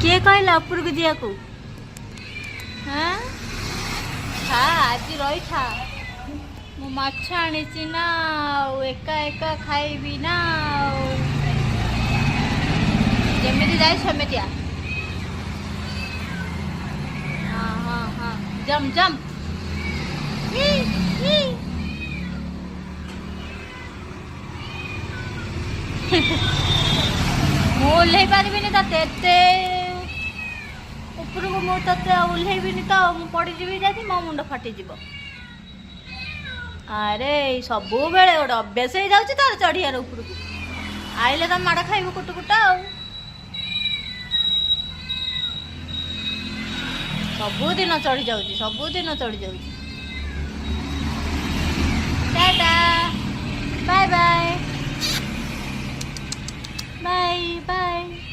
किए कहला ऊपर को दिया को हाँ खा आज रही खा मु माछ आनी ना एका एका खाइबी ना जमी जाए सेमितिया हाँ हाँ हाँ जम जम ମୁଁ ଓହ୍ଲେଇ ପାରିବିନି ତତେ ଏତେ ଉପରକୁ ମୁଁ ତତେ ଓହ୍ଲେଇବିନି ତ ମୁଁ ପଡ଼ିଯିବି ଯଦି ମୋ ମୁଣ୍ଡ ଫାଟିଯିବ ଆରେ ସବୁବେଳେ ଗୋଟେ ଅଭ୍ୟାସ ହେଇଯାଉଛି ତାର ଚଢ଼ିବାର ଉପରକୁ ଆଇଲେ ତ ମାଡ଼ ଖାଇବୁ କୁଟୁ କୁଟା ଆଉ ସବୁଦିନ ଚଢ଼ି ଯାଉଛି ସବୁଦିନ ଚଢ଼ି ଯାଉଛି ଟାଟା ବାଏ ବାଏ Bye bye.